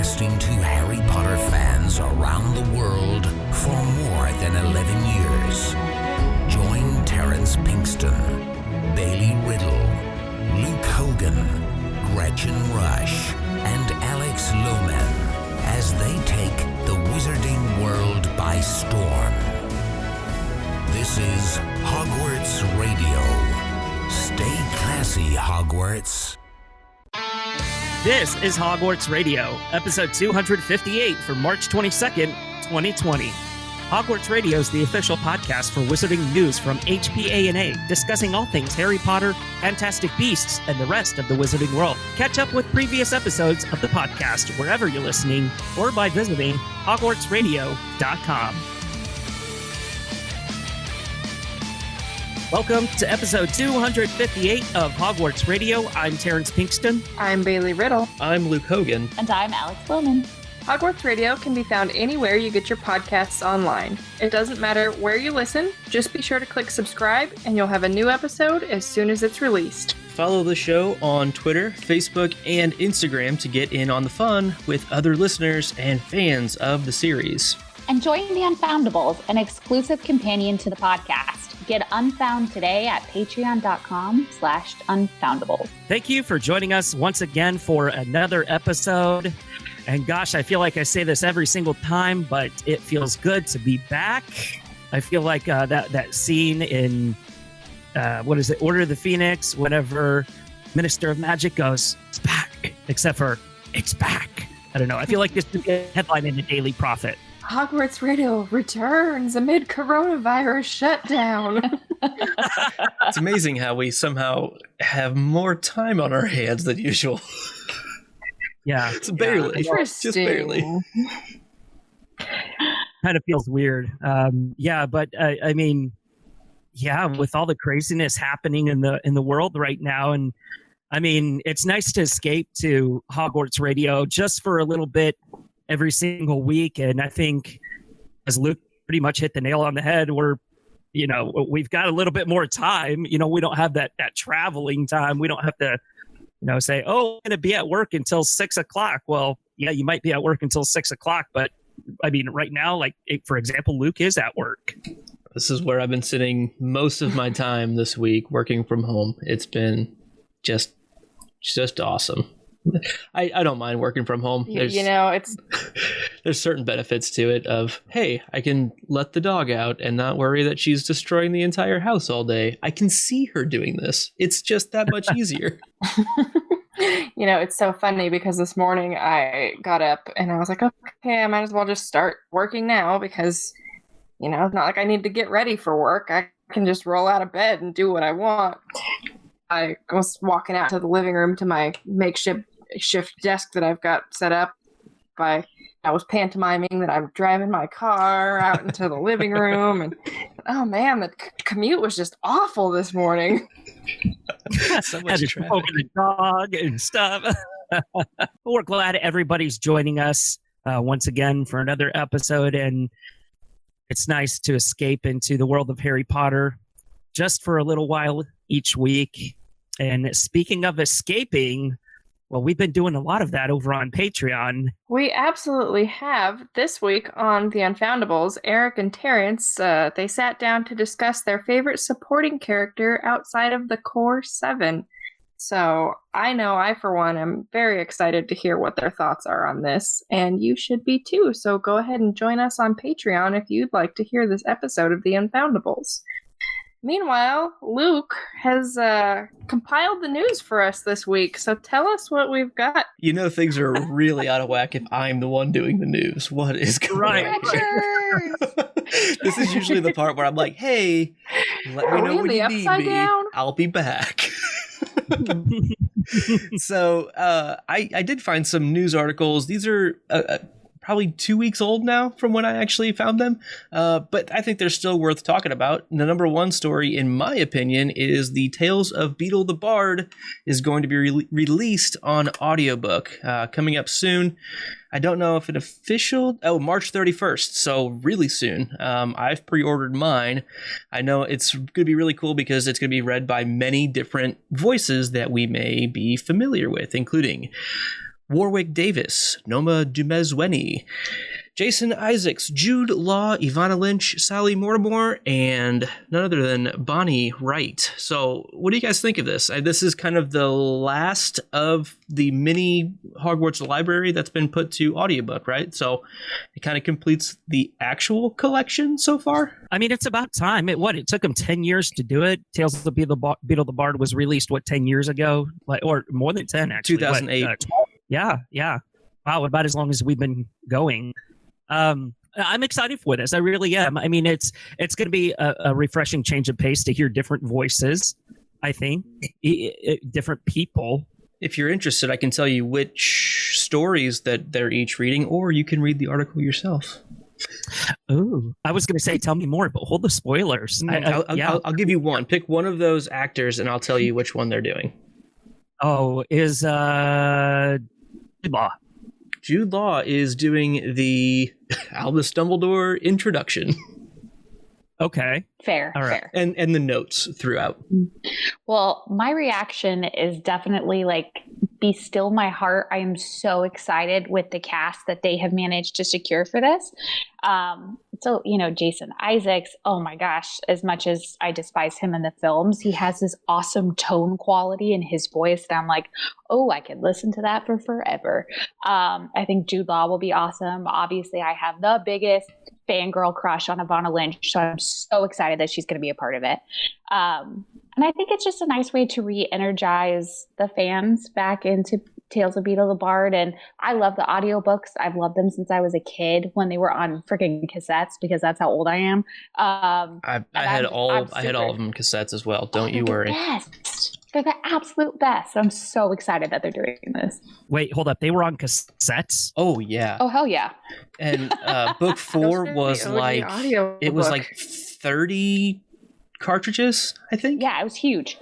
broadcasting to Harry Potter fans around the world for more than 11 years. Join Terrence Pinkston, Bailey Riddle, Luke Hogan, Gretchen Rush, and Alex Lohman as they take the wizarding world by storm. This is Hogwarts Radio. Stay classy, Hogwarts. This is Hogwarts Radio, episode 258 for March 22nd, 2020. Hogwarts Radio is the official podcast for wizarding news from HPA&A, discussing all things Harry Potter, Fantastic Beasts, and the rest of the wizarding world. Catch up with previous episodes of the podcast wherever you're listening or by visiting hogwartsradio.com. Welcome to episode 258 of Hogwarts Radio. I'm Terrence Pinkston. I'm Bailey Riddle. I'm Luke Hogan. And I'm Alex Lohman. Hogwarts Radio can be found anywhere you get your podcasts online. It doesn't matter where you listen, just be sure to click subscribe and you'll have a new episode as soon as it's released. Follow the show on Twitter, Facebook, and Instagram to get in on the fun with other listeners and fans of the series. And join the Unfoundables, an exclusive companion to the podcast. Get Unfound today at patreon.com/unfoundables. Thank you for joining us once again for another episode. And gosh, I feel like I say this every single time, but it feels good to be back. I feel like that scene in, Order of the Phoenix, whenever Minister of Magic goes, it's back, except for, it's back. I don't know. I feel like this would be a headline in the Daily Prophet. Hogwarts Radio returns amid coronavirus shutdown. It's amazing how we somehow have more time on our hands than usual. Yeah. It's barely. Just barely. Kind of feels weird. But I mean, with all the craziness happening in the world right now, and I mean, it's nice to escape to Hogwarts Radio just for a little bit every single week. And I think, as Luke pretty much hit the nail on the head, we've got a little bit more time. We don't have that traveling time. We don't have to say, oh, I'm going to be at work until 6 o'clock. Well, yeah, you might be at work until 6 o'clock, but I mean, right now, for example, Luke is at work. This is where I've been sitting most of my time this week, working from home. It's been just awesome. I don't mind working from home. There's certain benefits to it of, hey, I can let the dog out and not worry that she's destroying the entire house all day. I can see her doing this. It's just that much easier. It's so funny because this morning I got up and I was like, okay, I might as well just start working now because, it's not like I need to get ready for work. I can just roll out of bed and do what I want. I was walking out to the living room to my makeshift desk that I've got set up. I was pantomiming that I'm driving my car out into the living room, and oh man, the commute was just awful this morning. So much traffic. The dog and stuff. We're glad everybody's joining us once again for another episode, and it's nice to escape into the world of Harry Potter just for a little while each week. And speaking of escaping, well, we've been doing a lot of that over on Patreon. We absolutely have. This week on The Unfoundables, Eric and Terrence, they sat down to discuss their favorite supporting character outside of the core 7. So I know I, for one, am very excited to hear what their thoughts are on this, and you should be too. So go ahead and join us on Patreon if you'd like to hear this episode of The Unfoundables. Meanwhile, Luke has compiled the news for us this week, so tell us what we've got. Things are really out of whack if I'm the one doing the news. What is going on here? This is usually the part where I'm like, hey, let me know when you need me. I'll be back. So I did find some news articles. These are probably 2 weeks old now from when I actually found them. But I think they're still worth talking about. The number one story, in my opinion, is the Tales of Beedle the Bard is going to be released on audiobook coming up soon. I don't know if it official. Oh, March 31st. So really soon. I've pre-ordered mine. I know it's going to be really cool because it's going to be read by many different voices that we may be familiar with, including Warwick Davis, Noma Dumezweni, Jason Isaacs, Jude Law, Ivana Lynch, Sally Mortimer, and none other than Bonnie Wright. So what do you guys think of this? This is kind of the last of the mini Hogwarts library that's been put to audiobook, right? So it kind of completes the actual collection so far. I mean, it's about time. It took them 10 years to do it. Tales of the Beetle the Bard was released, 10 years ago? Or more than 10, actually. 2008. Yeah. Wow, about as long as we've been going. I'm excited for this. I really am. I mean, it's going to be a refreshing change of pace to hear different voices, I think, different people. If you're interested, I can tell you which stories that they're each reading, or you can read the article yourself. Ooh, I was going to say, tell me more, but hold the spoilers. I'll give you one. Pick one of those actors, and I'll tell you which one they're doing. Oh, is D.O.B.B.Y. Jude Law is doing the Albus Dumbledore introduction. Okay. Fair. All right. Fair. And the notes throughout. Well, my reaction is definitely be still my heart. I am so excited with the cast that they have managed to secure for this. So, Jason Isaacs, oh my gosh, as much as I despise him in the films, he has this awesome tone quality in his voice that I'm like, oh, I could listen to that for forever. I think Jude Law will be awesome. Obviously, I have the biggest fangirl crush on Ivana Lynch, so I'm so excited that she's going to be a part of it. And I think it's just a nice way to re-energize the fans back into Tales of Beetle the Bard. And I love the audiobooks. I've loved them since I was a kid when they were on freaking cassettes, because that's how old I am. I had all of them cassettes as well. Don't you worry. They're the absolute best. I'm so excited that they're doing this. Wait, hold up. They were on cassettes? Oh, yeah. Oh, hell yeah. And book 4 was it was 30 cartridges, I think. Yeah, it was huge.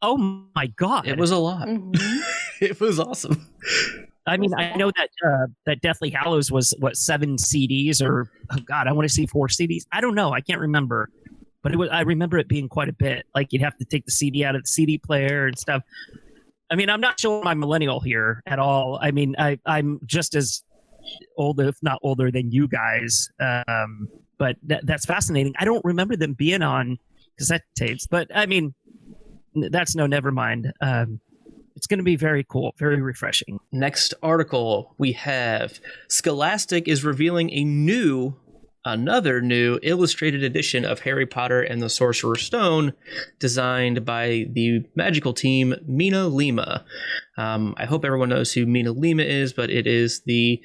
Oh my God. It was a lot. Mm-hmm. It was awesome. I mean, I know that Deathly Hallows was 7 CDs, or oh God, I want to see 4 CDs. I don't know. I can't remember. But I remember it being quite a bit. You'd have to take the CD out of the CD player and stuff. I mean, I'm not sure I'm millennial here at all. I mean, I'm just as old, if not older, than you guys. But that's fascinating. I don't remember them being on cassette tapes. But I mean, never mind. It's going to be very cool, very refreshing. Next article, we have Scholastic is revealing another new illustrated edition of Harry Potter and the Sorcerer's Stone, designed by the magical team Mina Lima. I hope everyone knows who Mina Lima is, but it is the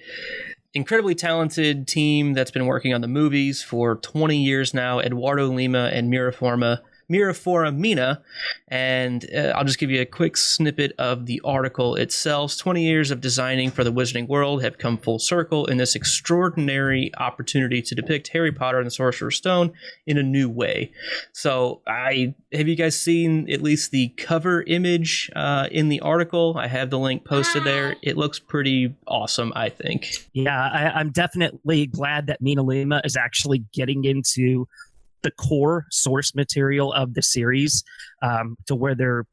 incredibly talented team that's been working on the movies for 20 years now, Eduardo Lima and Mirafora Mina, and I'll just give you a quick snippet of the article itself. 20 years of designing for the Wizarding World have come full circle in this extraordinary opportunity to depict Harry Potter and the Sorcerer's Stone in a new way. So have you guys seen at least the cover image in the article? I have the link posted there. It looks pretty awesome, I think. Yeah, I'm definitely glad that Mina Lima is actually getting into the core source material of the series, to where they're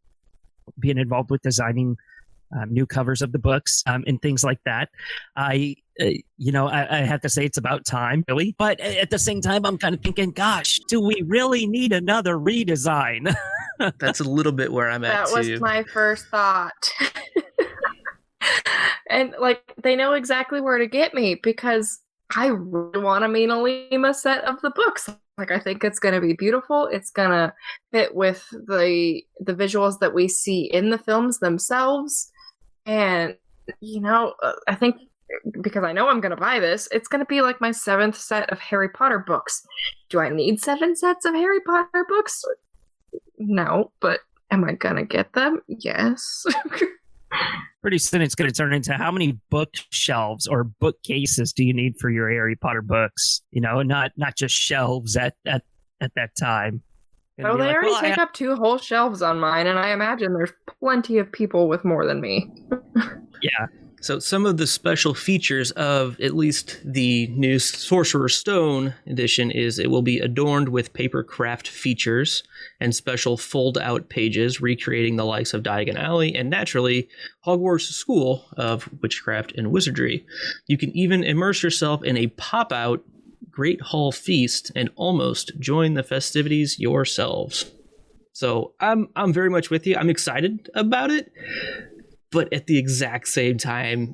being involved with designing new covers of the books and things like that. I have to say it's about time, really. But at the same time, I'm kind of thinking, gosh, do we really need another redesign? That's a little bit where I'm at, too. That was my first thought. And they know exactly where to get me, because I really want a Mina Lima set of the books. I think it's going to be beautiful. It's going to fit with the visuals that we see in the films themselves. And, I think, because I know I'm going to buy this, it's going to be my 7th set of Harry Potter books. Do I need 7 sets of Harry Potter books? No, but am I going to get them? Yes. Pretty soon it's going to turn into how many bookshelves or bookcases do you need for your Harry Potter books? Not just shelves at that time. Oh, they already take up 2 whole shelves on mine, and I imagine there's plenty of people with more than me. Yeah. So some of the special features of at least the new Sorcerer's Stone edition is it will be adorned with paper craft features and special fold-out pages recreating the likes of Diagon Alley and naturally Hogwarts School of Witchcraft and Wizardry. You can even immerse yourself in a pop-out Great Hall Feast and almost join the festivities yourselves. So I'm very much with you. I'm excited about it. But at the exact same time,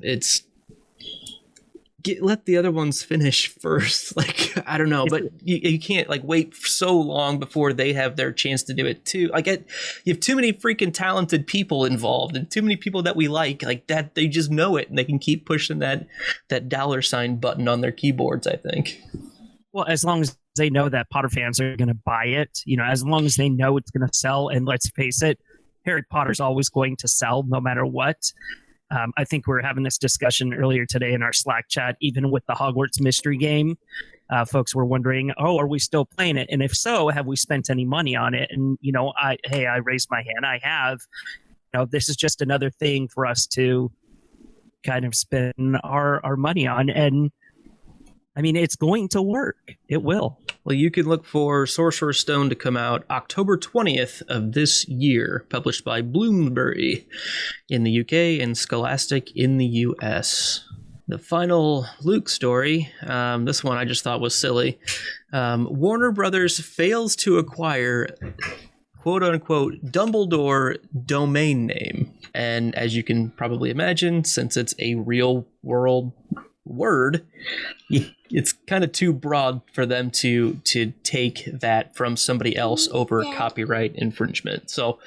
let the other ones finish first. Like, I don't know, but you can't like wait so long before they have their chance to do it too. Like, you have too many freaking talented people involved and too many people that we like that they just know it and they can keep pushing that $ button on their keyboards, I think. Well, as long as they know that Potter fans are going to buy it, as long as they know it's going to sell, and let's face it, Harry Potter's always going to sell no matter what. I think we were having this discussion earlier today in our Slack chat, even with the Hogwarts mystery game. Folks were wondering, are we still playing it? And if so, have we spent any money on it? And, I raised my hand. I have. This is just another thing for us to kind of spend our money on. And I mean, it's going to work. It will. Well, you can look for Sorcerer's Stone to come out October 20th of this year, published by Bloomsbury in the UK and Scholastic in the US. The final Luke story, this one I just thought was silly. Warner Brothers fails to acquire quote-unquote Dumbledore domain name. And as you can probably imagine, since it's a real-world word, it's kind of too broad for them to take that from somebody else over copyright infringement. So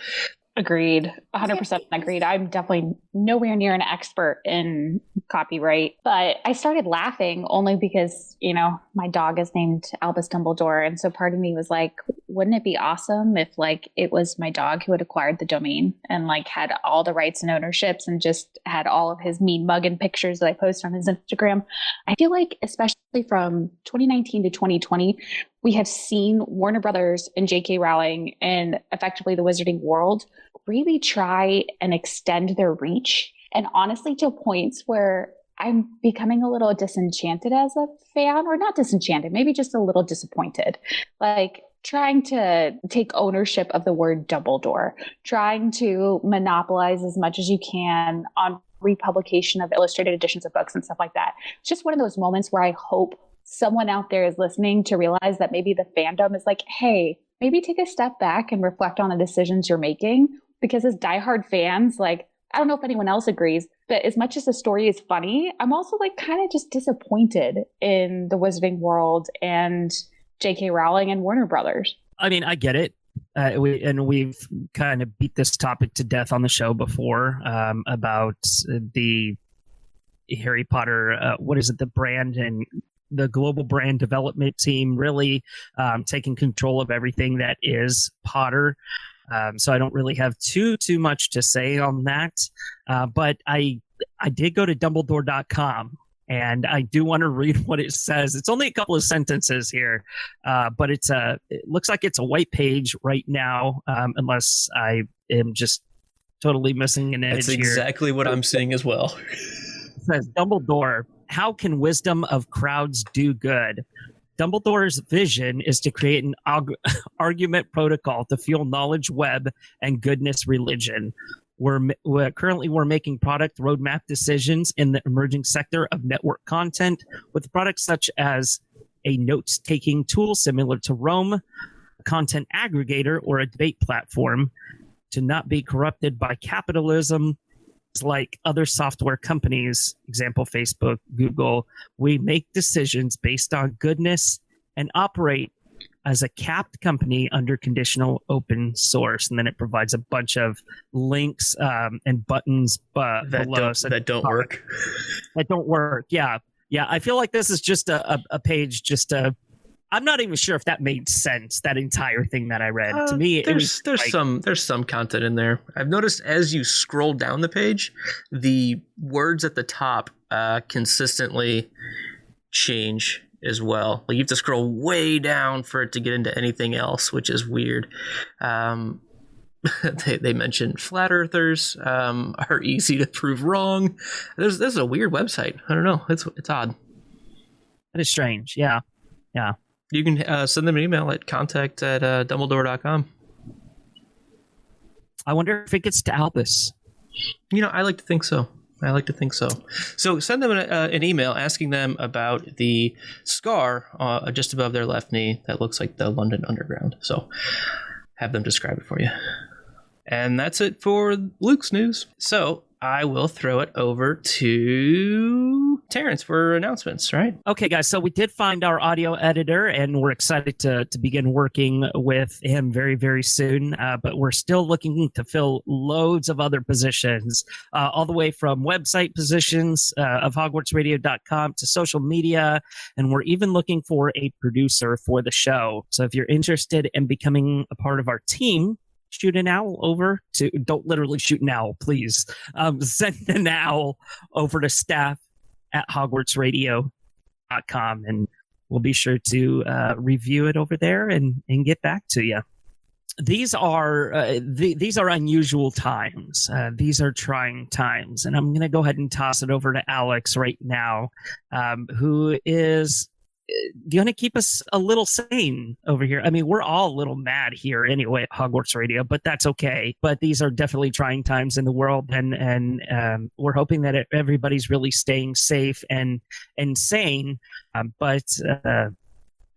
agreed. 100% agreed. I'm definitely nowhere near an expert in copyright, but I started laughing only because, my dog is named Albus Dumbledore. And so part of me was like, wouldn't it be awesome if it was my dog who had acquired the domain and had all the rights and ownerships and just had all of his mean mugging pictures that I post on his Instagram? I feel like, especially from 2019 to 2020, we have seen Warner Brothers and J.K. Rowling and effectively the wizarding world really try and extend their reach. And honestly, to points where I'm becoming a little disenchanted as a fan, or not disenchanted, maybe just a little disappointed. Trying to take ownership of the word Dumbledore, trying to monopolize as much as you can on republication of illustrated editions of books and stuff like that. It's just one of those moments where I hope someone out there is listening to realize that maybe the fandom is like, hey, maybe take a step back and reflect on the decisions you're making. Because as diehard fans, I don't know if anyone else agrees, but as much as the story is funny, I'm also kind of just disappointed in the wizarding world and J.K. Rowling and Warner Brothers. I mean, I get it. We've kind of beat this topic to death on the show before about the Harry Potter, the brand and the global brand development team really taking control of everything that is Potter. So I don't really have too much to say on that. But I did go to Dumbledore.com. And I do want to read what it says. It's only a couple of sentences here, but it looks like it's a white page right now, unless I am just totally missing an image. That's exactly what I'm seeing as well. It says, Dumbledore, how can wisdom of crowds do good? Dumbledore's vision is to create an argument protocol to fuel knowledge web and goodness religion. We're making product roadmap decisions in the emerging sector of network content with products such as a notes-taking tool similar to Rome, a content aggregator, or a debate platform to not be corrupted by capitalism. Like other software companies, example Facebook, Google, we make decisions based on goodness and operate as a capped company under conditional open source. And then it provides a bunch of links and buttons below. That don't work. That don't work. Yeah. I feel like this is just a page, I'm not even sure if that made sense, that entire thing that I read. To me, there's some content in there. I've noticed as you scroll down the page, the words at the top consistently change as well. You have to scroll way down for it to get into anything else, which is weird. they mentioned flat earthers are easy to prove wrong. This is a weird website. I don't know. It's odd. That is strange. Yeah. You can send them an email at contact@dumbledore.com. I wonder if it gets to Albus. I like to think so. So send them an email asking them about the scar just above their left knee that looks like the London Underground. So have them describe it for you. And that's it for Luke's news. So I will throw it over to Terrence for announcements, right? Okay, guys. So we did find our audio editor, and we're excited to begin working with him very, very soon. But we're still looking to fill loads of other positions, all the way from website positions of HogwartsRadio.com to social media. And we're even looking for a producer for the show. So if you're interested in becoming a part of our team, shoot an owl over to, don't literally shoot an owl, please. Send an owl over to staff@hogwartsradio.com, and we'll be sure to review it over there and get back to you. These are unusual times. These are trying times, and I'm going to go ahead and toss it over to Alex right now, who is going to keep us a little sane over here. I mean, we're all a little mad here anyway at Hogwarts Radio, but that's okay. But these are definitely trying times in the world, and we're hoping that everybody's really staying safe and sane. But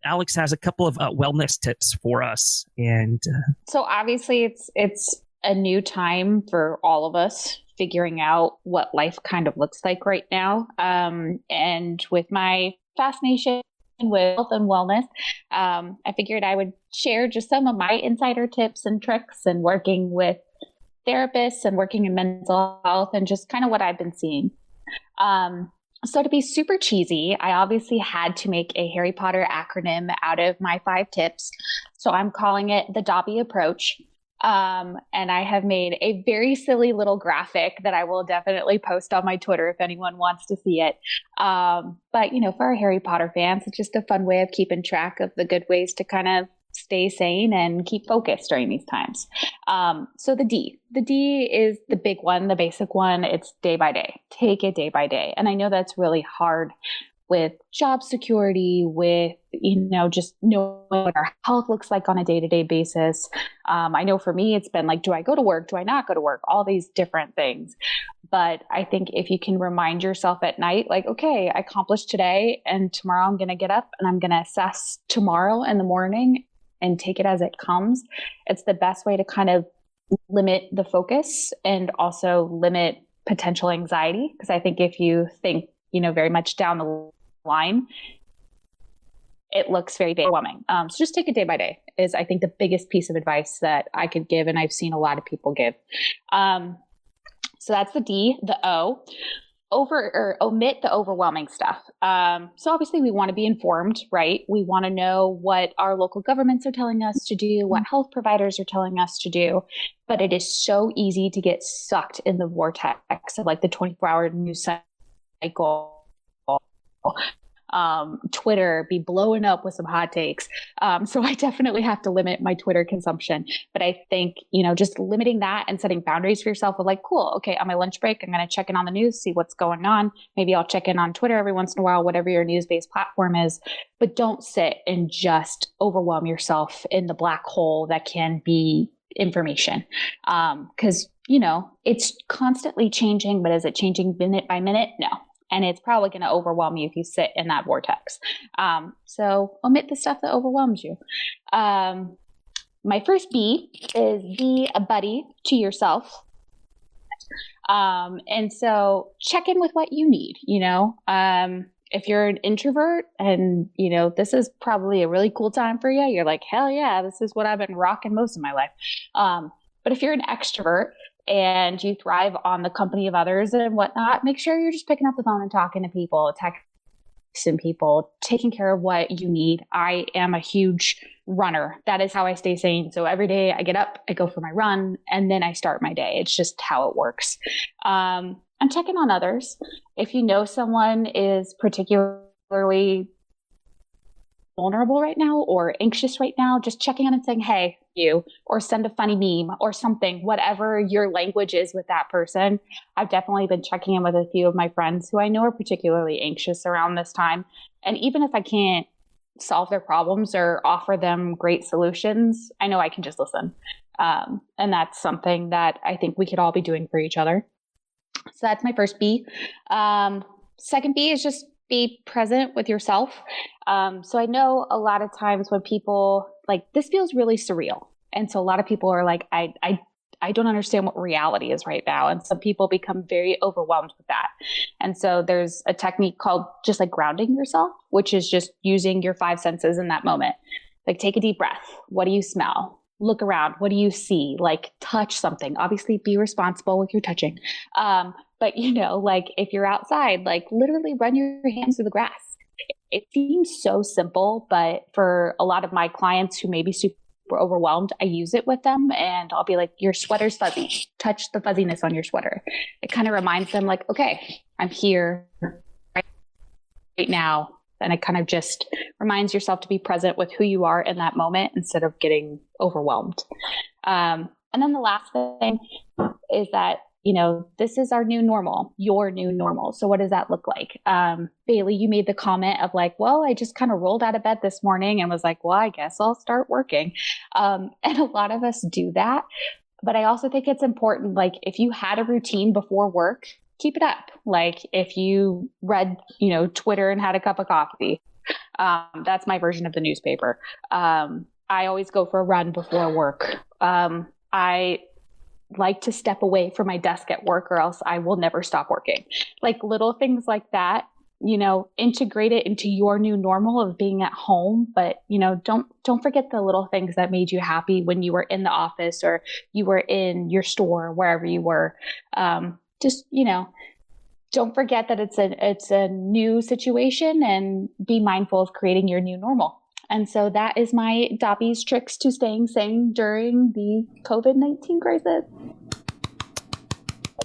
Alex has a couple of wellness tips for us, and so obviously it's a new time for all of us figuring out what life kind of looks like right now. And with my fascination with health and wellness, I figured I would share just some of my insider tips and tricks and working with therapists and working in mental health and just kind of what I've been seeing. So to be super cheesy, I obviously had to make a Harry Potter acronym out of my 5 tips. So I'm calling it the D.O.B.B.Y approach. And I have made a very silly little graphic that I will definitely post on my Twitter if anyone wants to see it. But, for our Harry Potter fans, it's just a fun way of keeping track of the good ways to kind of stay sane and keep focused during these times. So the D is the big one, the basic one. It's day by day. Take it day by day. And I know that's really hard with job security, with, just knowing what our health looks like on a day-to-day basis. I know for me, it's been like, do I go to work? Do I not go to work? All these different things. But I think if you can remind yourself at night, like, okay, I accomplished today, and tomorrow I'm going to get up and I'm going to assess tomorrow in the morning and take it as it comes. It's the best way to kind of limit the focus and also limit potential anxiety. Because I think if you think, very much down the line, it looks very overwhelming. So just take it day by day is, I think, the biggest piece of advice that I could give, and I've seen a lot of people give. So that's the D. The O, omit the overwhelming stuff. So obviously we want to be informed, right? We want to know what our local governments are telling us to do, what health providers are telling us to do. But it is so easy to get sucked in the vortex of like the 24-hour news cycle. Twitter be blowing up with some hot takes. So I definitely have to limit my Twitter consumption. But I think, just limiting that and setting boundaries for yourself of like, cool, okay, on my lunch break, I'm going to check in on the news, see what's going on. Maybe I'll check in on Twitter every once in a while, whatever your news-based platform is. But don't sit and just overwhelm yourself in the black hole that can be information. Because, it's constantly changing, but is it changing minute by minute? No. And it's probably going to overwhelm you if you sit in that vortex. So omit the stuff that overwhelms you. My first B is be a buddy to yourself. And so check in with what you need, if you're an introvert and, this is probably a really cool time for you, you're like, hell yeah, this is what I've been rocking most of my life. But if you're an extrovert and you thrive on the company of others and whatnot, make sure you're just picking up the phone and talking to people, texting people, taking care of what you need. I am a huge runner. That is how I stay sane. So every day I get up, I go for my run, and then I start my day. It's just how it works. And checking on others. If you know someone is particularly vulnerable right now or anxious right now, just checking on and saying, hey, you, or send a funny meme or something, whatever your language is with that person. I've definitely been checking in with a few of my friends who I know are particularly anxious around this time. And even if I can't solve their problems or offer them great solutions, I know I can just listen. And that's something that I think we could all be doing for each other. So that's my first B. Second B is just be present with yourself. So I know a lot of times when people like, this feels really surreal. And so a lot of people are like, I don't understand what reality is right now. And some people become very overwhelmed with that. And so there's a technique called just like grounding yourself, which is just using your 5 senses in that moment. Like take a deep breath. What do you smell? Look around. What do you see? Like touch something. Obviously be responsible with your touching. But like if you're outside, like literally run your hands through the grass. It seems so simple, but for a lot of my clients who may be super overwhelmed, I use it with them and I'll be like, your sweater's fuzzy. Touch the fuzziness on your sweater. It kind of reminds them like, okay, I'm here right now. And it kind of just reminds yourself to be present with who you are in that moment instead of getting overwhelmed. And then the last thing is that, this is our new normal, your new normal. So what does that look like? Bailey, you made the comment of like, well, I just kind of rolled out of bed this morning and was like, well, I guess I'll start working. And a lot of us do that. But I also think it's important, like if you had a routine before work, keep it up. Like if you read, Twitter and had a cup of coffee, that's my version of the newspaper. I always go for a run before work. I like to step away from my desk at work or else I will never stop working. Like little things like that, integrate it into your new normal of being at home. But, don't forget the little things that made you happy when you were in the office or you were in your store, wherever you were. Don't forget that it's a new situation and be mindful of creating your new normal. And so that is my D.O.B.B.Y's tricks to staying sane during the COVID-19 crisis.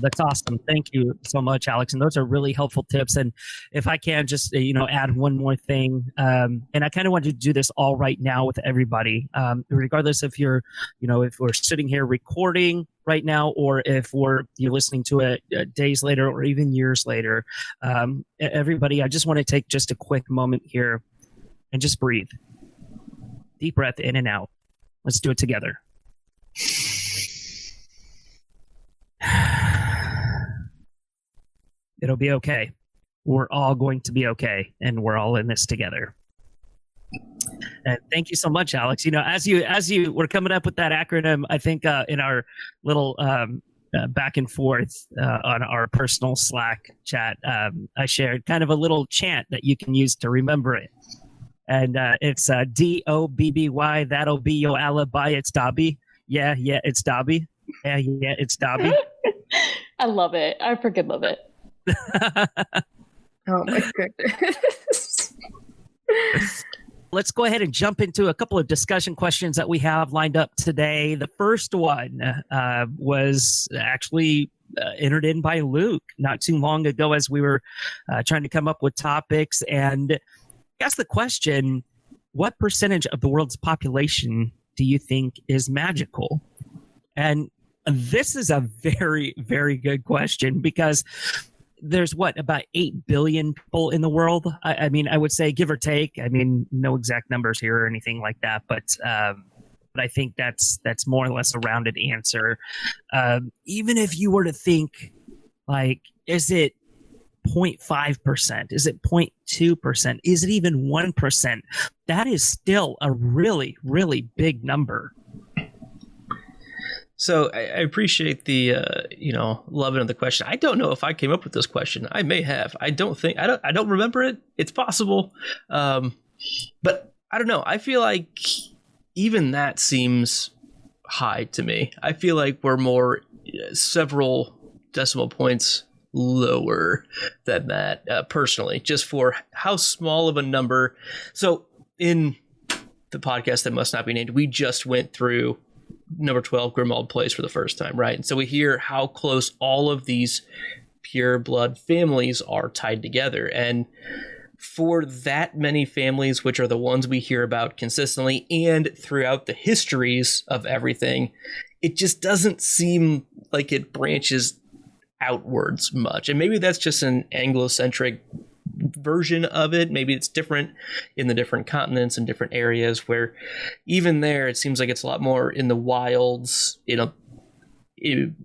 That's awesome. Thank you so much, Alex. And those are really helpful tips. And if I can just, add one more thing, and I kind of want to do this all right now with everybody, regardless if you're, if we're sitting here recording right now, or if you're listening to it days later or even years later, everybody, I just want to take just a quick moment here and just breathe. Deep breath in and out. Let's do it together. It'll be okay. We're all going to be okay, and we're all in this together. And thank you so much, Alex. As you were coming up with that acronym, I think in our little back and forth on our personal Slack chat, I shared kind of a little chant that you can use to remember it. And it's D.O.B.B.Y. That'll be your alibi. It's D.O.B.B.Y. Yeah, it's D.O.B.B.Y. Yeah, it's D.O.B.B.Y. I love it. I freaking love it. Oh my goodness. Let's go ahead and jump into a couple of discussion questions that we have lined up today. The first one was actually entered in by Luke not too long ago as we were trying to come up with topics. And ask the question, what percentage of the world's population do you think is magical? And this is a very, very good question because there's about 8 billion people in the world. I mean, I would say give or take. I mean, no exact numbers here or anything like that, but I think that's more or less a rounded answer. Even if you were to think like, is it 0.5%? Is it 0.2%? Is it even 1%? That is still a really, really big number. So I appreciate the loving of the question. I don't know if I came up with this question. I may have. I don't remember it. It's possible, but I don't know. I feel like even that seems high to me. I feel like we're more several decimal points lower than that, personally, just for how small of a number. So in the podcast that must not be named, we just went through number 12 Grimald Place for the first time, right? And so we hear how close all of these pure blood families are tied together. And for that many families, which are the ones we hear about consistently and throughout the histories of everything, it just doesn't seem like it branches outwards much. And maybe that's just an Anglo-centric version of it. Maybe it's different in the different continents and different areas, where even there it seems like it's a lot more in the wilds.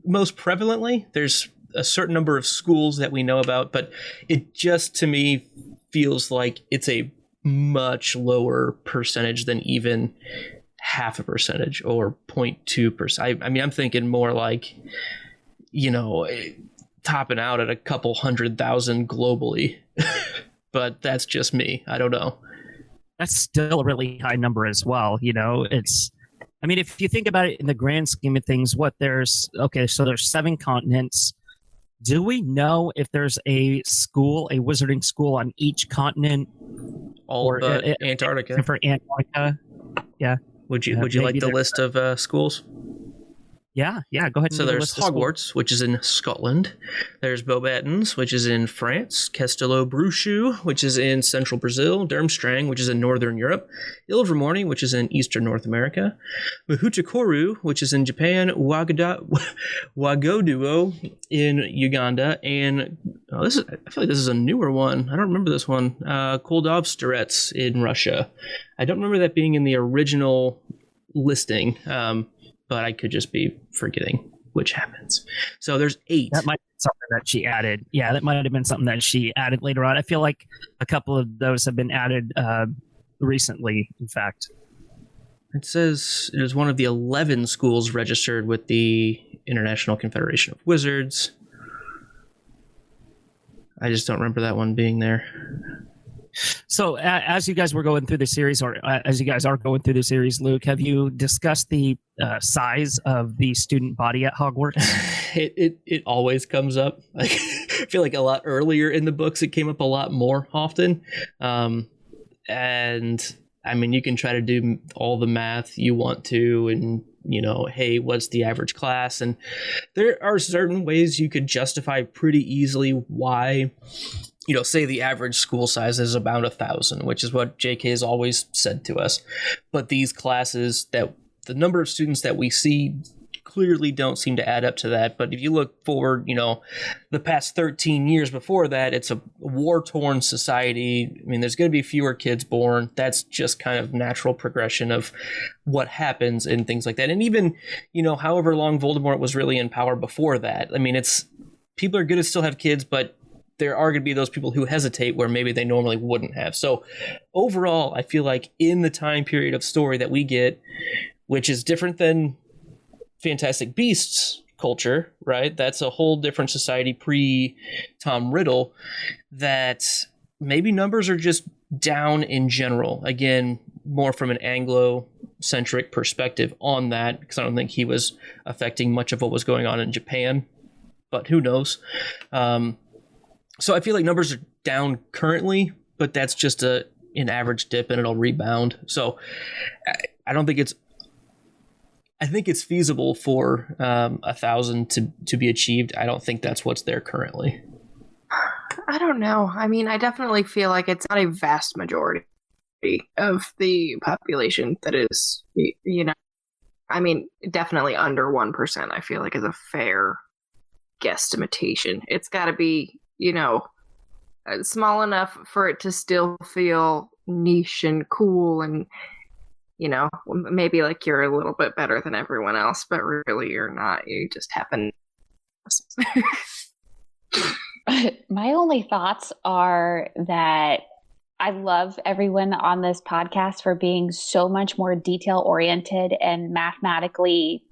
Most prevalently, there's a certain number of schools that we know about, but it just, to me, feels like it's a much lower percentage than even half a percentage or 0.2%. I mean, I'm thinking more like, topping out at a couple 100,000 globally. But that's just me. I don't know. That's still a really high number as well. If you think about it in the grand scheme of things, there's 7 continents. Do we know if there's a wizarding school on each continent? All but Antarctica. For Antarctica. Yeah. Would you like the list of schools? Yeah, go ahead. So there's Hogwarts, which is in Scotland. There's Beauxbatons, which is in France. Castelo-Bruchu, which is in central Brazil. Durmstrang, which is in northern Europe. Ilvermorny, which is in eastern North America. Mahutakoru, which is in Japan. Wagaduo in Uganda. And I feel like this is a newer one. I don't remember this one. Koldovstorets in Russia. I don't remember that being in the original listing. But I could just be forgetting, which happens. So there's 8. That might be something that she added. Yeah, that might have been something that she added later on. I feel like a couple of those have been added recently, in fact. It says it is one of the 11 schools registered with the International Confederation of Wizards. I just don't remember that one being there. So as you guys were going through the series, or as you guys are going through the series, Luke, have you discussed the size of the student body at Hogwarts? It always comes up. I feel like a lot earlier in the books, it came up a lot more often. And I mean, you can try to do all the math you want to, and hey, what's the average class? And there are certain ways you could justify pretty easily why, say the average school size is about 1,000, which is what JK has always said to us. But these classes, that the number of students that we see clearly don't seem to add up to that. But if you look forward, the past 13 years before that, it's a war-torn society. I mean, there's going to be fewer kids born. That's just kind of natural progression of what happens and things like that. And even, however long Voldemort was really in power before that, I mean, people are going to still have kids, but there are going to be those people who hesitate where maybe they normally wouldn't have. So overall, I feel like in the time period of story that we get, which is different than Fantastic Beasts culture, right? That's a whole different society pre-Tom Riddle, that maybe numbers are just down in general. Again, more from an Anglo-centric perspective on that, because I don't think he was affecting much of what was going on in Japan, but who knows? So I feel like numbers are down currently, but that's just an average dip and it'll rebound. So I don't think I think it's feasible for 1,000 to be achieved. I don't think that's what's there currently. I don't know. I mean, I definitely feel like it's not a vast majority of the population that is, I mean, definitely under 1%, I feel like is a fair guesstimation. It's got to be, small enough for it to still feel niche and cool, and maybe like you're a little bit better than everyone else, but really you're not. You just happen. My only thoughts are that I love everyone on this podcast for being so much more detail oriented and mathematically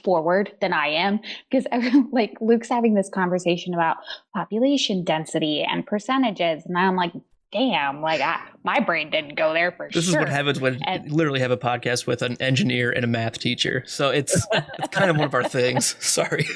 forward than I am, because like Luke's having this conversation about population density and percentages, and I'm like, damn, like my brain didn't go there for this sure. Is what happens when you literally have a podcast with an engineer and a math teacher. So it's kind of one of our things. Sorry.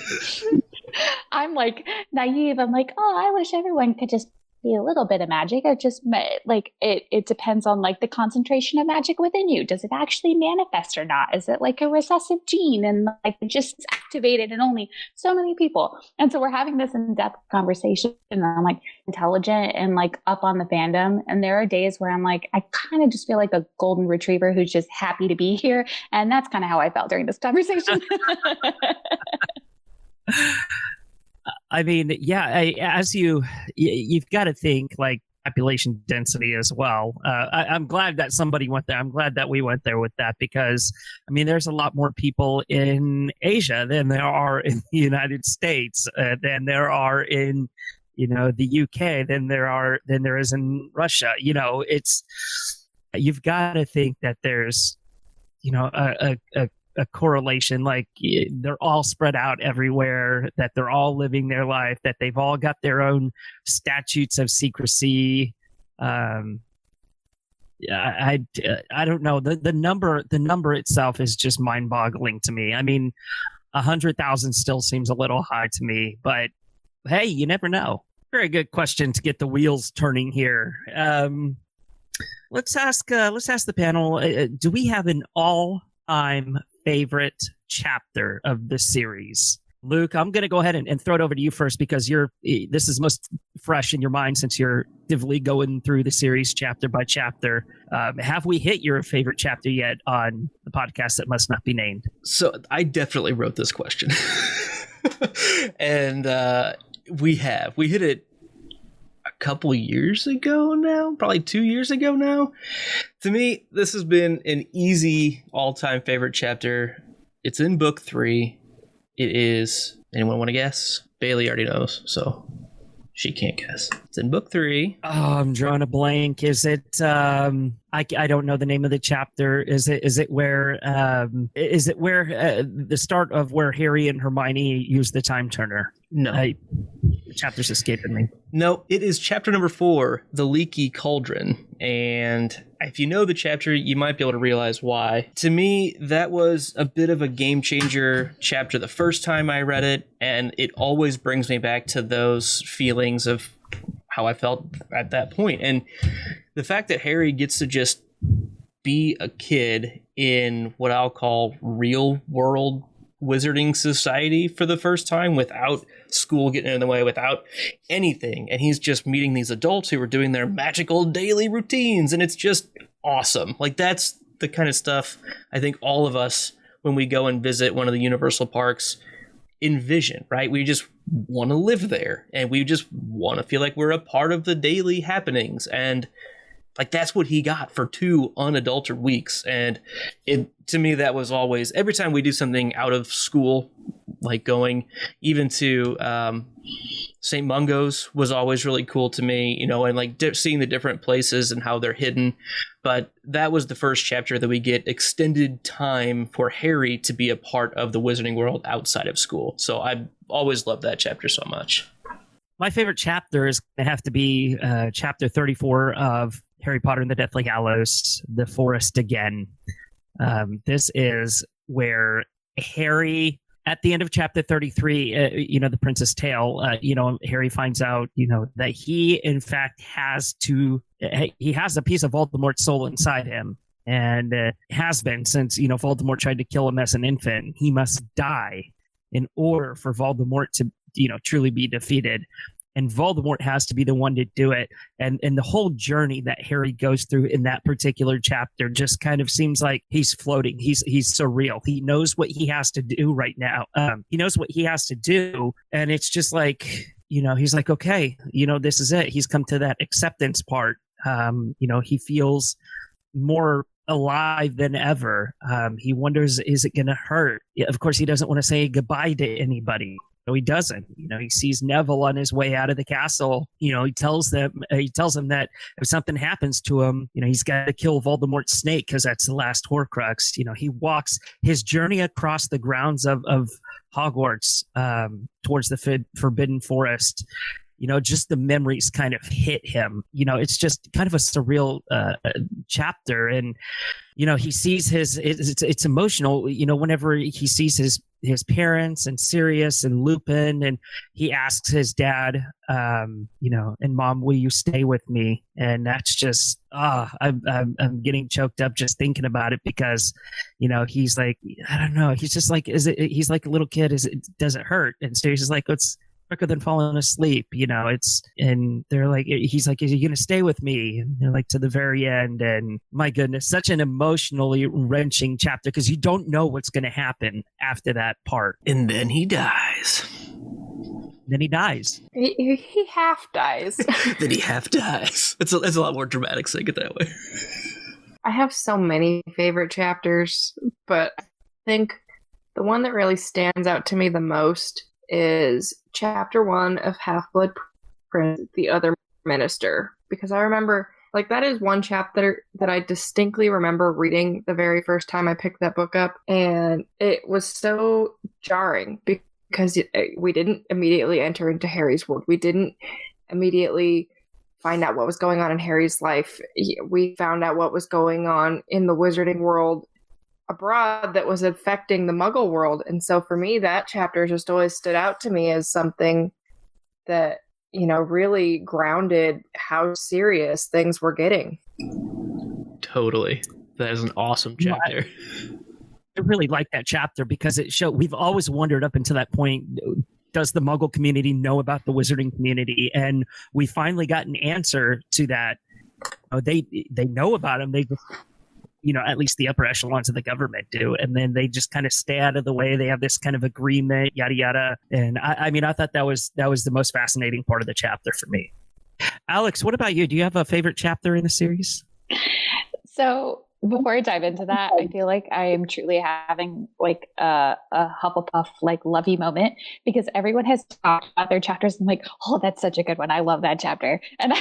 I'm like naive. I'm like, oh, I wish everyone could just be a little bit of magic. It just like it depends on like the concentration of magic within you. Does it actually manifest or not? Is it like a recessive gene and like it just activated in only so many people? And so we're having this in-depth conversation, and I'm like intelligent and like up on the fandom. And there are days where I'm like, I kind of just feel like a golden retriever who's just happy to be here. And that's kind of how I felt during this conversation. I mean, yeah, you've got to think like population density as well. I'm glad that somebody went there. I'm glad that we went there with that, because I mean, there's a lot more people in Asia than there are in the United States, than there are in, the UK, than there is in Russia. You've got to think that there's, a correlation, like they're all spread out everywhere, that they're all living their life, that they've all got their own statutes of secrecy. I don't know, the number itself is just mind-boggling to me. I mean, 100,000 still seems a little high to me, but hey, you never know. Very good question to get the wheels turning here. Let's ask the panel, do we have an all-time favorite chapter of the series? Luke, I'm going to go ahead and throw it over to you first, because this is most fresh in your mind since you're actively going through the series chapter by chapter. Have we hit your favorite chapter yet on the podcast that must not be named? So I definitely wrote this question. And we hit it a couple years ago now, probably 2 years ago now. To me, this has been an easy all-time favorite chapter. It's in book 3. It is, anyone want to guess? Bailey already knows, so she can't guess. It's in book 3. Oh, I'm drawing a blank. Is it, I don't know the name of the chapter. Is it where the start of where Harry and Hermione use the time turner? No. The chapter's escaping me. No, it is chapter number 4, The Leaky Cauldron. And if you know the chapter, you might be able to realize why. To me, that was a bit of a game changer chapter the first time I read it, and it always brings me back to those feelings of how I felt at that point. And the fact that Harry gets to just be a kid in what I'll call real world wizarding society for the first time, without school getting in the way, without anything, and he's just meeting these adults who are doing their magical daily routines, and it's just awesome. Like, that's the kind of stuff I think all of us, when we go and visit one of the Universal parks, envision, right? We just want to live there, and we just want to feel like we're a part of the daily happenings, and like, that's what he got for 2 unadulterated weeks. And to me, that was always, every time we do something out of school, like going even to St. Mungo's was always really cool to me, and like seeing the different places and how they're hidden. But that was the first chapter that we get extended time for Harry to be a part of the wizarding world outside of school. So I always loved that chapter so much. My favorite chapter is going to have to be chapter 34 of Harry Potter and the Deathly Hallows, The Forest Again. This is where Harry, at the end of chapter 33, the Prince's Tale, Harry finds out, that he, in fact, he has a piece of Voldemort's soul inside him, and has been since, Voldemort tried to kill him as an infant. He must die in order for Voldemort to, truly be defeated. And Voldemort has to be the one to do it. And the whole journey that Harry goes through in that particular chapter just kind of seems like he's floating. He's surreal. He knows what he has to do right now. He knows what he has to do. And it's just like, he's like, okay, this is it. He's come to that acceptance part. He feels more alive than ever. He wonders, is it going to hurt? Of course, he doesn't want to say goodbye to anybody. No, he doesn't. He sees Neville on his way out of the castle. He tells him that if something happens to him, he's got to kill Voldemort's snake because that's the last Horcrux. He walks his journey across the grounds of Hogwarts towards the Forbidden Forest. Just the memories kind of hit him. It's just kind of a surreal chapter. And, he sees it's emotional, whenever he sees his parents and Sirius and Lupin, and he asks his dad, and Mom, will you stay with me? And that's just, I'm getting choked up just thinking about it, because, he's like, I don't know, he's just like, he's like a little kid, does it hurt? And Sirius is like, it's quicker than falling asleep, and they're like, he's like, is you gonna stay with me? And they're like, to the very end. And my goodness, such an emotionally wrenching chapter, because you don't know what's gonna happen after that part. And then he dies. Then he dies. He half dies. Then he half dies. It's a lot more dramatic saying it that way. I have so many favorite chapters, but I think the one that really stands out to me the most is chapter 1 of Half-Blood Prince, The Other Minister, because I remember, that is one chapter that I distinctly remember reading the very first time I picked that book up, and it was so jarring because we didn't immediately enter into Harry's world. We didn't immediately find out what was going on in Harry's life. We found out what was going on in the wizarding world abroad that was affecting the Muggle world. And so for me, that chapter just always stood out to me as something that, really grounded how serious things were getting. Totally. That is an awesome chapter. I really like that chapter because it showed, we've always wondered up until that point, does the Muggle community know about the wizarding community? And we finally got an answer to that. They know about them. They just, at least the upper echelons of the government do. And then they just kind of stay out of the way. They have this kind of agreement, yada, yada. And I thought that was the most fascinating part of the chapter for me. Alex, what about you? Do you have a favorite chapter in the series? So before I dive into that, I feel like I am truly having a Hufflepuff lovey moment, because everyone has talked about their chapters and oh, that's such a good one. I love that chapter. And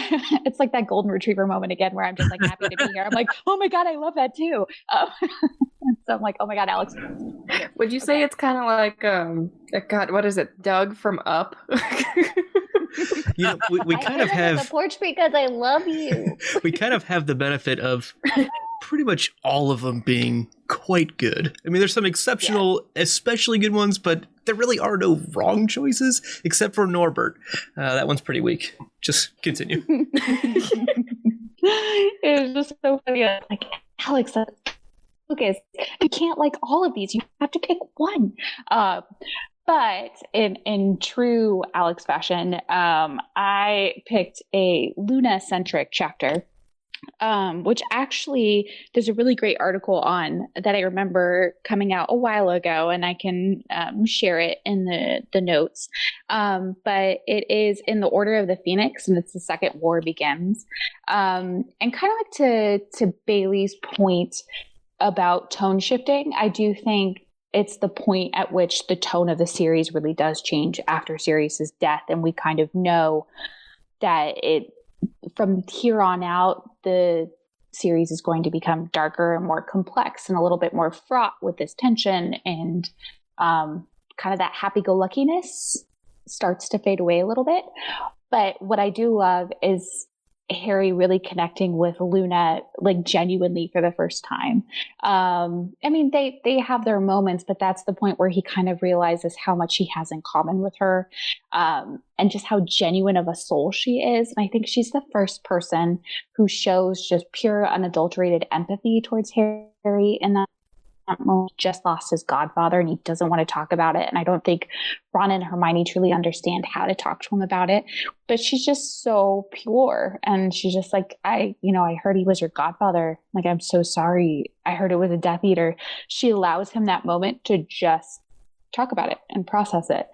it's like that golden retriever moment again, where I'm just happy to be here. I'm like, oh my God, I love that too. So I'm like, oh my God, Alex. Would you say it's kind of like, God, what is it? Doug from Up? We kind of have the porch because I love you. We kind of have the benefit of pretty much all of them being quite good. I mean, there's some exceptional, especially good ones, but there really are no wrong choices except for Norbert. That one's pretty weak. Just continue. It was just so funny. Like, Alex, focus. You can't like all of these. You have to pick one. But in true Alex fashion, I picked a Luna-centric chapter, which actually there's a really great article on that I remember coming out a while ago, and I can share it in the notes. But it is in the Order of the Phoenix, and it's the Second War Begins. And kind of like to Bailey's point about tone shifting, I do think it's the point at which the tone of the series really does change after Sirius's death, and we kind of know that from here on out, the series is going to become darker and more complex and a little bit more fraught with this tension, and kind of that happy-go-luckiness starts to fade away a little bit. But what I do love is Harry really connecting with Luna, genuinely for the first time. I mean, they have their moments, but that's the point where he kind of realizes how much he has in common with her, and just how genuine of a soul she is. And I think she's the first person who shows just pure, unadulterated empathy towards Harry in that moment. Just lost his godfather and he doesn't want to talk about it. And I don't think Ron and Hermione truly understand how to talk to him about it, but she's just so pure. And she's just like, I heard he was your godfather. Like, I'm so sorry. I heard it was a Death Eater. She allows him that moment to just talk about it and process it.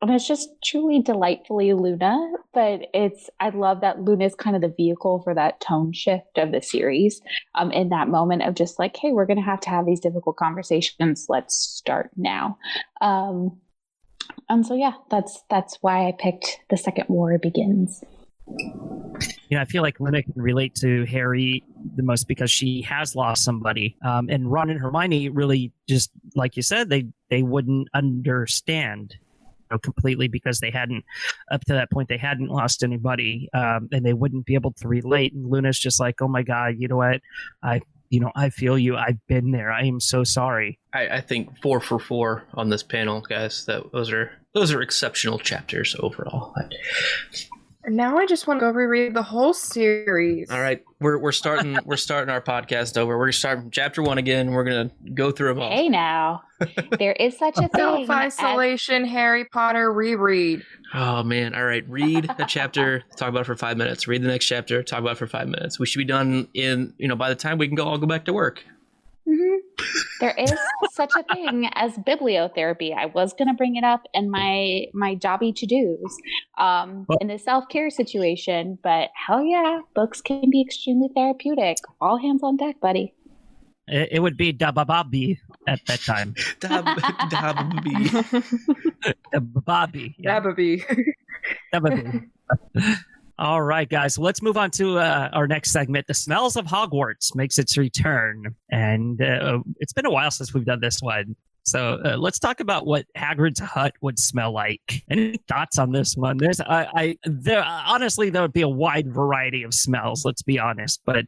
And it's just truly delightfully Luna, but I love that Luna is kind of the vehicle for that tone shift of the series, in that moment of just like, hey, we're going to have these difficult conversations. Let's start now. And so, yeah, that's why I picked The Second War Begins. I feel like Luna can relate to Harry the most because she has lost somebody. And Ron and Hermione really just, like you said, they wouldn't understand completely because they hadn't, up to that point, they hadn't lost anybody, and they wouldn't be able to relate. And Luna's just like, oh my God, you know what? I feel you. I've been there. I am so sorry. I think 4 for 4 on this panel, guys. Those are exceptional chapters overall. Now I just want to go reread the whole series. All right, we're starting our podcast over. We're starting from chapter 1 again. We're gonna go through them all. Hey, now there is such a thing. Self-isolation, Harry Potter reread. Oh man! All right, read a chapter, talk about it for 5 minutes. Read the next chapter, talk about it for 5 minutes. We should be done in by the time we can all go back to work. Mm-hmm. There is such a thing as bibliotherapy. I was going to bring it up in my jobby to-dos in the self-care situation, but hell yeah, books can be extremely therapeutic. All hands on deck, buddy. It would be D.O.B.B.Y at that time. D.O.B.B.Y. D.O.B.B.Y. Yeah. D.O.B.B.Y. All right, guys, let's move on to our next segment. The Smells of Hogwarts makes its return. And it's been a while since we've done this one. So let's talk about what Hagrid's hut would smell like. Any thoughts on this one? Honestly, there would be a wide variety of smells, let's be honest. But,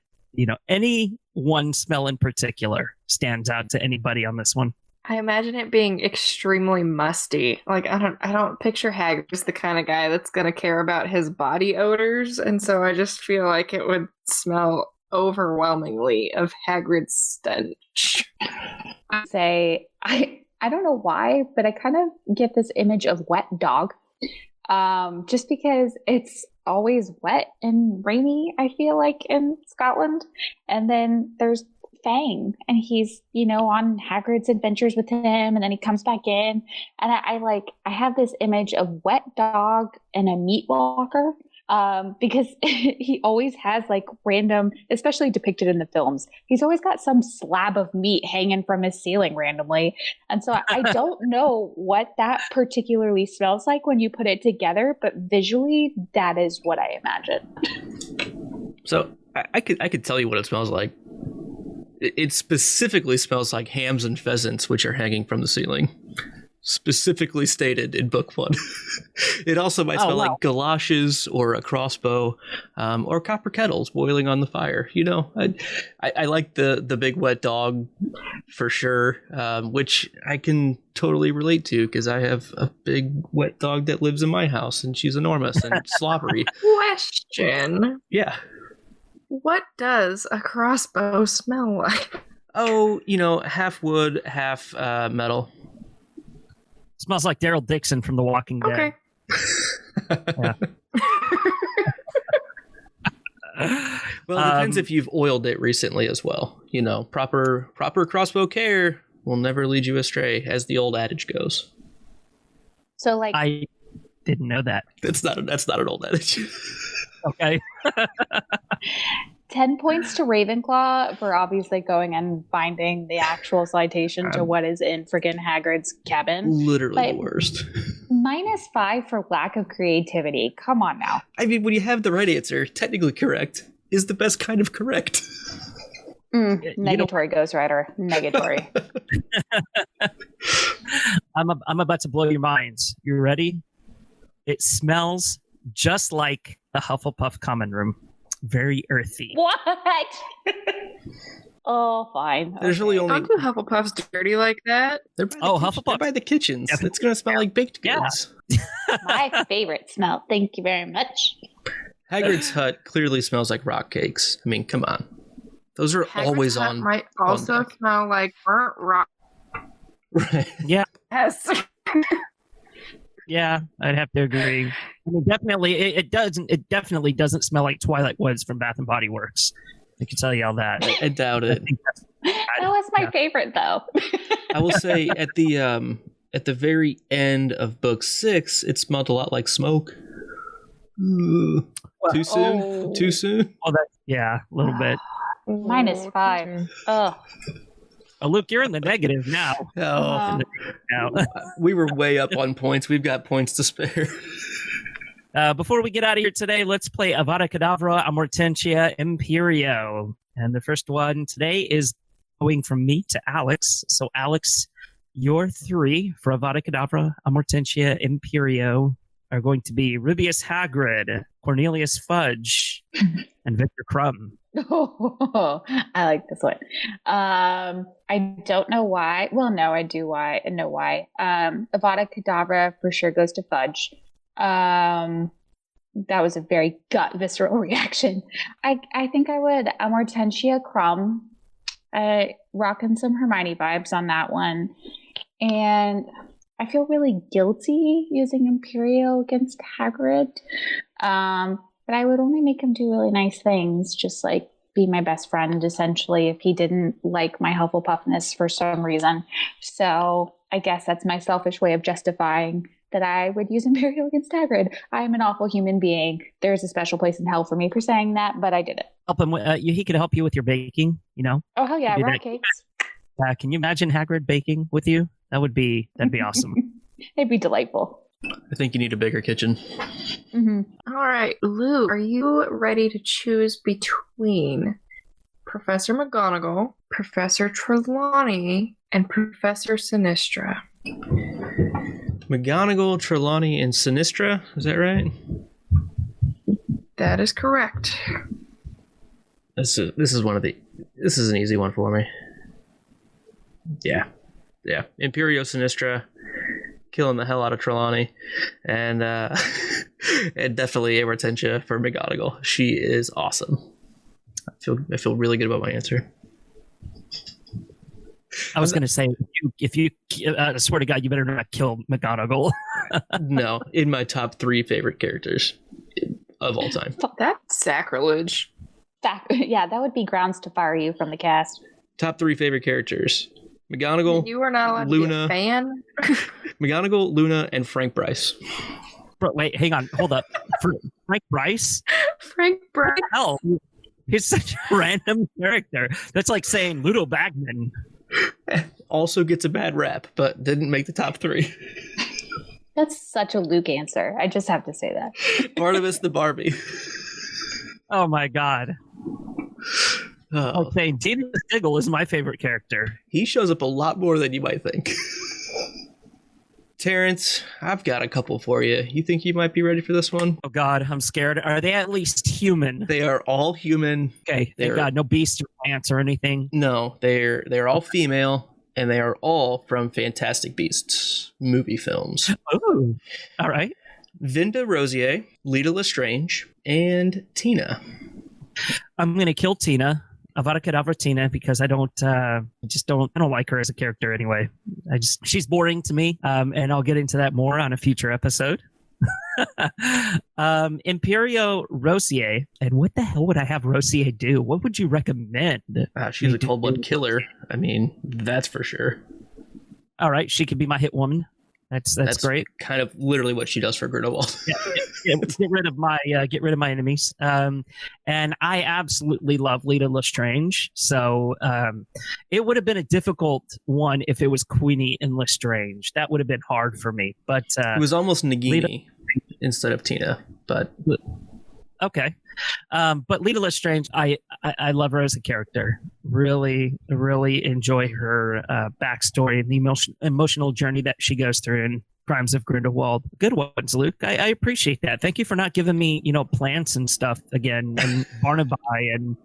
any one smell in particular stands out to anybody on this one. I imagine it being extremely musty. Like I don't picture Hagrid as the kind of guy that's going to care about his body odors, and so I just feel like it would smell overwhelmingly of Hagrid's stench. I don't know why, but I kind of get this image of wet dog. Just because it's always wet and rainy, I feel like, in Scotland. And then there's Fang, and he's on Hagrid's adventures with him, and then he comes back in, and I have this image of wet dog and a meat walker, because he always has random, especially depicted in the films, he's always got some slab of meat hanging from his ceiling randomly, and so I don't know what that particularly smells like when you put it together, but visually that is what I imagine. So I could tell you what it smells like. It specifically smells like hams and pheasants, which are hanging from the ceiling. Specifically stated in book 1. It also might smell like galoshes or a crossbow, or copper kettles boiling on the fire. I like the big wet dog for sure, which I can totally relate to because I have a big wet dog that lives in my house, and she's enormous and slobbery. Question. Yeah. What does a crossbow smell like? Oh, half wood, half metal. Smells like Daryl Dixon from The Walking Dead. Okay. Well, it depends if you've oiled it recently as well. Proper crossbow care will never lead you astray, as the old adage goes. So, I didn't know that. That's not an old adage. Okay. 10 points to Ravenclaw for obviously going and finding the actual citation to what is in friggin' Hagrid's cabin. Literally the worst. -5 for lack of creativity. Come on now. I mean, when you have the right answer, technically correct is the best kind of correct. Negatory ghostwriter. Negatory. I'm about to blow your minds. You ready? It smells just like the Hufflepuff common room. Very earthy. What? Oh, fine. There's really only... Don't do Hufflepuffs dirty like that. Hufflepuff. They're by the kitchens. Yep. It's going to smell like baked goods. My favorite smell. Thank you very much. Hagrid's hut clearly smells like rock cakes. I mean, come on. Those are Hagrid's always hut on. Might also smell like burnt rock. Right. Yeah. Yes. Yeah, I'd have to agree. I mean, definitely, it doesn't. It definitely doesn't smell like Twilight Woods from Bath and Body Works. I can tell you all that. I doubt it. That was my favorite, though. I will say at the very end of book 6, it smelled a lot like smoke. Too soon? Oh. Too soon? Oh, a little bit. -5. Oh. Oh, Luke, you're in the negative now. Oh, Now. we were way up on points. We've got points to spare. Before we get out of here today, let's play Avada Kedavra Amortentia Imperio. And the first one today is going from me to Alex. So, Alex, your 3 for Avada Kedavra Amortentia Imperio are going to be Rubius Hagrid, Cornelius Fudge, and Victor Crumb. Oh, I like this one. I don't know why. Well, no, I do know why. Avada Kedavra for sure goes to Fudge. That was a very gut visceral reaction. I think I would Hortensia Crumb. Rocking some Hermione vibes on that one. And I feel really guilty using Imperio against Hagrid. But I would only make him do really nice things, just like be my best friend, essentially, if he didn't like my Hufflepuffness for some reason. So I guess that's my selfish way of justifying that I would use Imperial against Hagrid. I am an awful human being. There's a special place in hell for me for saying that, but I did it. Help him. He could help you with your baking, you know? Oh, hell yeah, rock that. cakes. Can you imagine Hagrid baking with you? That'd be awesome. It'd be delightful. I think you need a bigger kitchen. Mm-hmm. All right, Luke, are you ready to choose between Professor McGonagall, Professor Trelawney, and Professor Sinistra? McGonagall, Trelawney, and Sinistra. Is that right? That is correct. This is an easy one for me. Yeah. Imperio Sinistra, killing the hell out of Trelawney, and and definitely a Hortensia for McGonagall. She is awesome. I feel really good about my answer. I was going to say, if you I swear to God, you better not kill McGonagall. No, in my top 3 favorite characters of all time. That's sacrilege. Yeah, that would be grounds to fire you from the cast. Top 3 favorite characters: McGonagall, You are not allowed Luna, to be a fan. McGonagall, Luna, and Frank Bryce. Bro, wait, hang on, hold up. Frank Bryce? Frank Bryce. What the hell? He's such a random character. That's like saying Ludo Bagman. Also gets a bad rap, but didn't make the top 3. That's such a Luke answer. I just have to say that. Barnabas the Barbie. Oh my God. Oh. Okay, Tina Diggle is my favorite character. He shows up a lot more than you might think. Terrence, I've got a couple for you. You think you might be ready for this one? Oh God, I'm scared. Are they at least human? They are all human. Okay, thank God, no beast or ants or anything. No, they're all female, and they are all from Fantastic Beasts movie films. Oh, all right. Vinda Rosier, Lita Lestrange, and Tina. I'm gonna kill Tina. Avada Kedavra Tina, because I don't like her as a character anyway. She's boring to me, and I'll get into that more on a future episode. Imperio Rosier, and what the hell would I have Rosier do? What would you recommend? She's a cold-blooded killer. I mean, that's for sure. All right, she could be my hit woman. That's great. Kind of literally what she does for Grindelwald. Yeah, get rid of my enemies. And I absolutely love Lita Lestrange. So it would have been a difficult one if it was Queenie and Lestrange. That would have been hard for me. But it was almost Nagini instead of Tina. But okay. But Lita Lestrange, I love her as a character. Really, really enjoy her backstory and the emotional journey that she goes through in Crimes of Grindelwald. Good ones, Luke. I appreciate that. Thank you for not giving me, plants and stuff again, and Barnaby and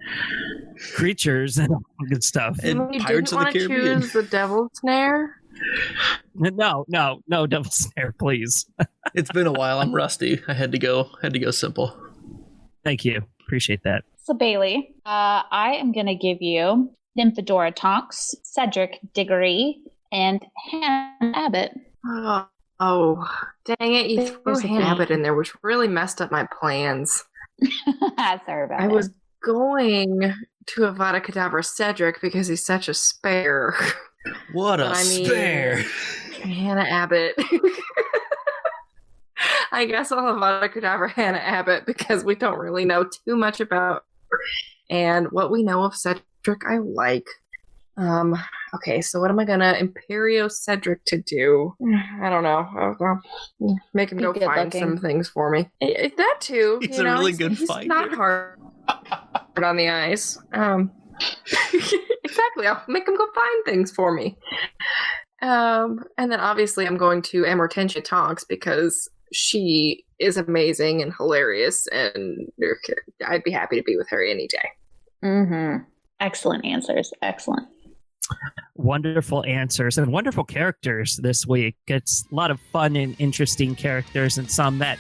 creatures and all good stuff. And you Pirates of the didn't want to Caribbean. choose the Devil's Snare? No, Devil's Snare, please. It's been a while. I'm rusty. I had to go simple. Thank you. Appreciate that. So Bailey, I am going to give you Nymphadora Tonks, Cedric Diggory, and Hannah Abbott. Oh, dang it. You threw Hannah Abbott in there, which really messed up my plans. Sorry about I it. was going to Avada Kedavra Cedric because he's such a spare. What a spare. Hannah Abbott. I guess I'll Avada Kedavra Hannah Abbott because we don't really know too much about her. And what we know of Cedric, I like. Okay, so what am I gonna Imperio Cedric to do? I don't know. I'll make him go find some things for me. That too. He's a really good fighter. He's not hard on the eyes. Exactly. I'll make him go find things for me. And then obviously I'm going to Hortensia Tonks because she is amazing and hilarious, and I'd be happy to be with her any day. Mm-hmm. Excellent answers. Excellent. Wonderful answers and wonderful characters this week. It's a lot of fun and interesting characters, and some that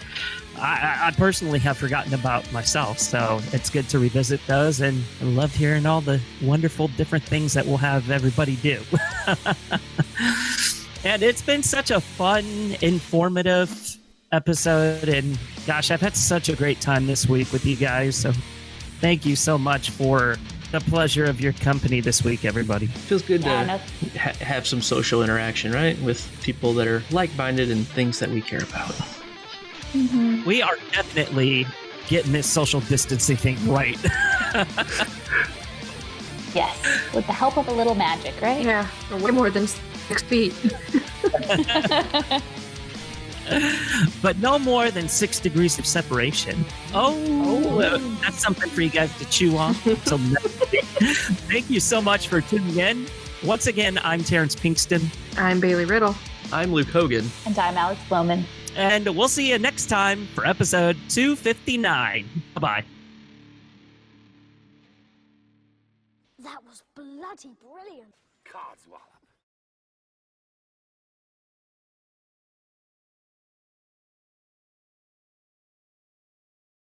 I personally have forgotten about myself. So it's good to revisit those, and I love hearing all the wonderful different things that we'll have everybody do. And it's been such a fun, informative episode, and gosh, I've had such a great time this week with you guys. So thank you so much for the pleasure of your company this week, everybody. Feels good to have some social interaction, right? With people that are like-minded and things that we care about. Mm-hmm. We are definitely getting this social distancing thing right. Yes, with the help of a little magic, right? Yeah, way more than 6 feet. But no more than 6 degrees of separation. That's something for you guys to chew on. So thank you so much for tuning in. Once again, I'm Terrence Pinkston. I'm Bailey Riddle. I'm Luke Hogan. And I'm Alex Bowman. And we'll see you next time for episode 259. Bye-bye. That was bloody brilliant. Codswallop.